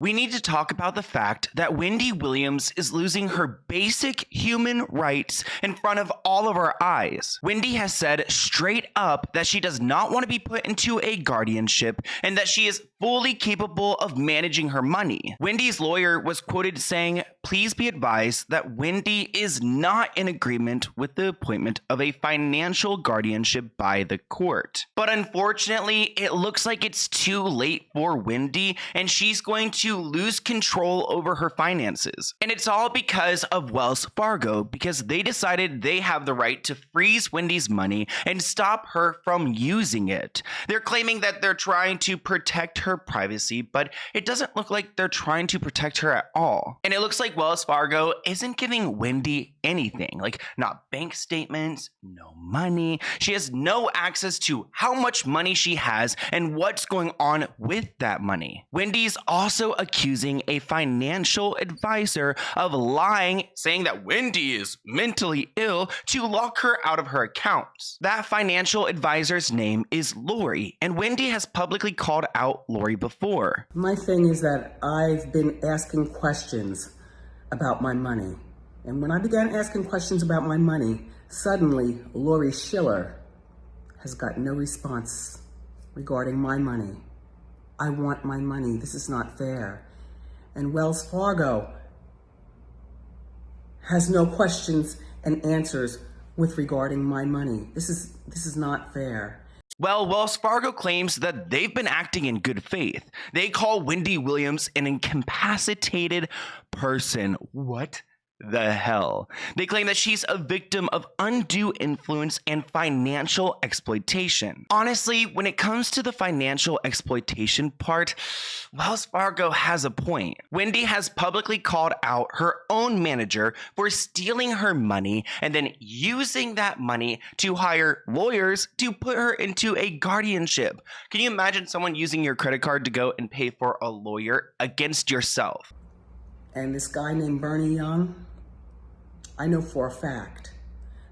we need to talk about the fact that Wendy Williams is losing her basic human rights in front of all of our eyes. Wendy has said straight up that she does not want to be put into a guardianship and that she is fully capable of managing her money. Wendy's lawyer was quoted saying, "Please be advised that Wendy is not in agreement with the appointment of a financial guardianship by the court." But unfortunately, it looks like it's too late for Wendy, and she's going to lose control over her finances. And it's all because of Wells Fargo, because they decided they have the right to freeze Wendy's money and stop her from using it. They're claiming that they're trying to protect her privacy, but it doesn't look like they're trying to protect her at all. And it looks like Wells Fargo isn't giving Wendy anything, like not bank statements, no money. She has no access to how much money she has and what's going on with that money. Wendy's also accusing a financial advisor of lying, saying that Wendy is mentally ill to lock her out of her accounts. That financial advisor's name is Lori, and Wendy has publicly called out Lori before. My thing is that I've been asking questions about my money. And when I began asking questions about my money, suddenly Lori Schiller has got no response regarding my money. I want my money. This is not fair. And Wells Fargo has no questions and answers with regarding my money. This is not fair. Well, Wells Fargo claims that they've been acting in good faith. They call Wendy Williams an incapacitated person. What the hell? They claim that she's a victim of undue influence and financial exploitation. Honestly, when it comes to the financial exploitation part, Wells Fargo has a point. Wendy has publicly called out her own manager for stealing her money and then using that money to hire lawyers to put her into a guardianship. Can you imagine someone using your credit card to go and pay for a lawyer against yourself? And this guy named Bernie Young, I know for a fact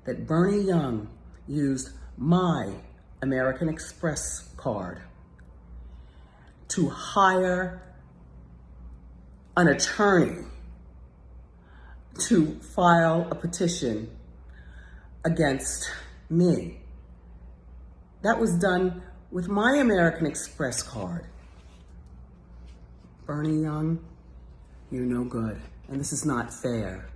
that Bernie Young used my American Express card to hire an attorney to file a petition against me. That was done with my American Express card. Bernie Young, you're no good, and this is not fair.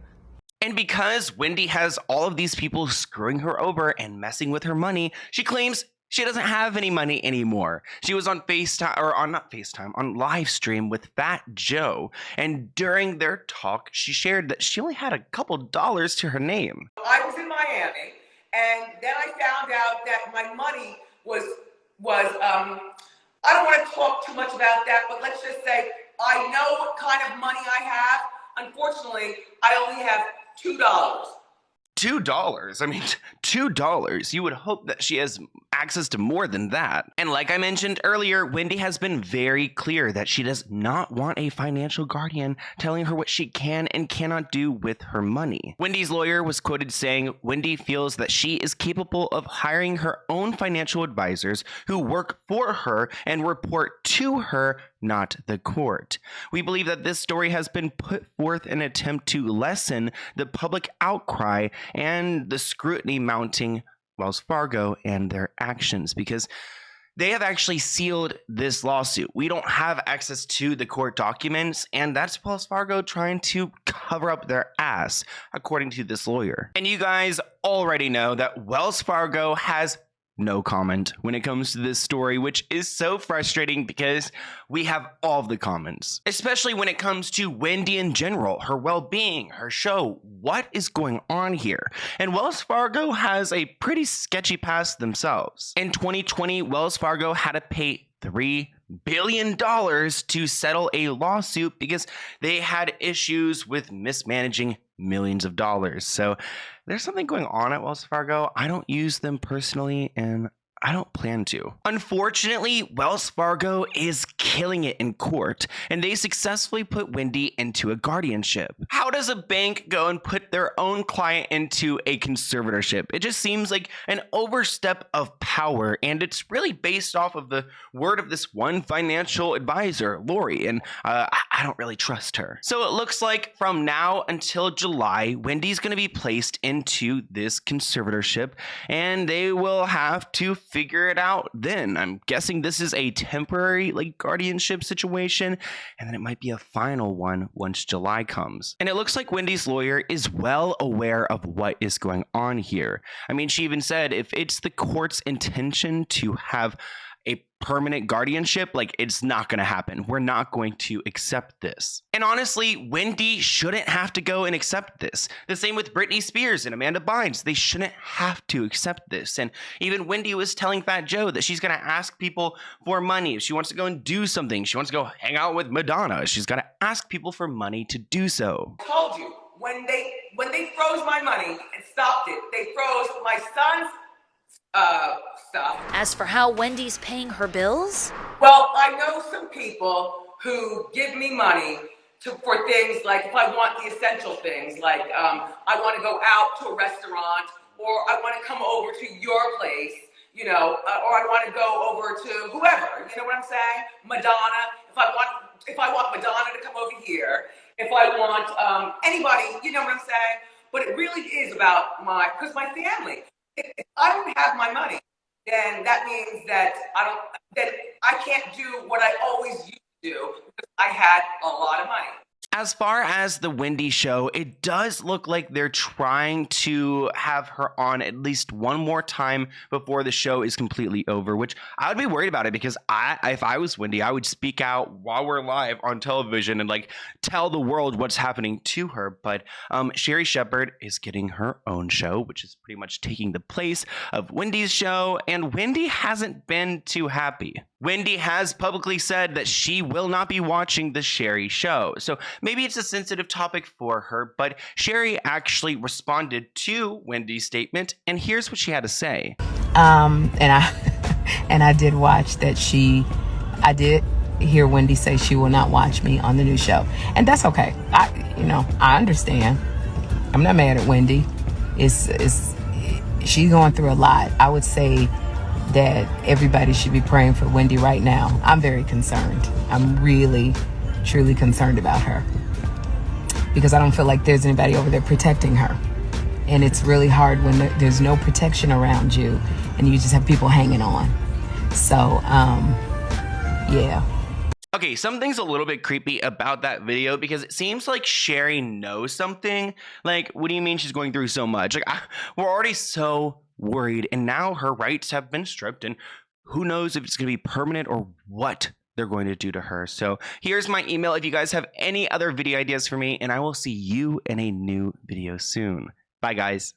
And because Wendy has all of these people screwing her over and messing with her money, she claims she doesn't have any money anymore. She was on FaceTime, or on not FaceTime, on live stream with Fat Joe. And during their talk, she shared that she only had a couple dollars to her name. I was in Miami, and then I found out that my money was I don't want to talk too much about that, but let's just say I know what kind of money I have. Unfortunately, I only have $2. $2? I mean, $2. You would hope that she has access to more than that. And like I mentioned earlier, Wendy has been very clear that she does not want a financial guardian telling her what she can and cannot do with her money. Wendy's lawyer was quoted saying, "Wendy feels that she is capable of hiring her own financial advisors who work for her and report to her, not the court. We believe that this story has been put forth in an attempt to lessen the public outcry and the scrutiny mounting Wells Fargo and their actions, because they have actually sealed this lawsuit. We don't have access to the court documents, and that's Wells Fargo trying to cover up their ass, according to this lawyer. And you guys already know that Wells Fargo has no comment when it comes to this story, which is so frustrating because we have all of the comments, especially when it comes to Wendy in general, her well-being, her show. What is going on here? And Wells Fargo has a pretty sketchy past themselves. In 2020, Wells Fargo had to pay $3 billion to settle a lawsuit because they had issues with mismanaging millions of dollars. So there's something going on at Wells Fargo. I don't use them personally, and I don't plan to. Unfortunately, Wells Fargo is killing it in court, and they successfully put Wendy into a guardianship. How does a bank go and put their own client into a conservatorship? It just seems like an overstep of power, and it's really based off of the word of this one financial advisor, Lori, and I don't really trust her. So it looks like from now until July, Wendy's going to be placed into this conservatorship, and they will have to figure it out then. I'm guessing this is a temporary guardianship situation, and then it might be a final one once July comes. And it looks like Wendy's lawyer is well aware of what is going on here. I mean, she even said if it's the court's intention to have a permanent guardianship, it's not going to happen. We're not going to accept this. And honestly, Wendy shouldn't have to go and accept this. The same with Britney Spears and Amanda Bynes. They shouldn't have to accept this. And even Wendy was telling Fat Joe that she's going to ask people for money. If she wants to go and do something, she wants to go hang out with Madonna, she's got to ask people for money to do so. I told you, when they froze my money and stopped it, they froze my son's stuff. As for how Wendy's paying her bills? Well, I know some people who give me money for things like if I want the essential things, like I want to go out to a restaurant, or I want to come over to your place, or I want to go over to whoever, you know what I'm saying? Madonna, if I want Madonna to come over here, if I want anybody, you know what I'm saying? But it really is about my family. If I don't have my money, then that means that I can't do what I always used to do because I had a lot of money. As far as the Wendy show, it does look like they're trying to have her on at least one more time before the show is completely over, which I would be worried about it because if I was Wendy, I would speak out while we're live on television and tell the world what's happening to her. But Sherri Shepherd is getting her own show, which is pretty much taking the place of Wendy's show, and Wendy hasn't been too happy. Wendy has publicly said that she will not be watching the Sherri show. So maybe it's a sensitive topic for her, but Sherri actually responded to Wendy's statement, and here's what she had to say. And I did watch that I did hear Wendy say she will not watch me on the new show. And that's okay. I understand. I'm not mad at Wendy. She's going through a lot. I would say that everybody should be praying for Wendy right now. I'm very concerned. I'm really, truly concerned about her because I don't feel like there's anybody over there protecting her. And it's really hard when there's no protection around you and you just have people hanging on. So, yeah. Okay, something's a little bit creepy about that video because it seems like Sherri knows something. What do you mean she's going through so much? We're already so worried, and now her rights have been stripped, and who knows if it's going to be permanent or what they're going to do to her. So here's my email if you guys have any other video ideas for me, and I will see you in a new video soon. Bye, guys.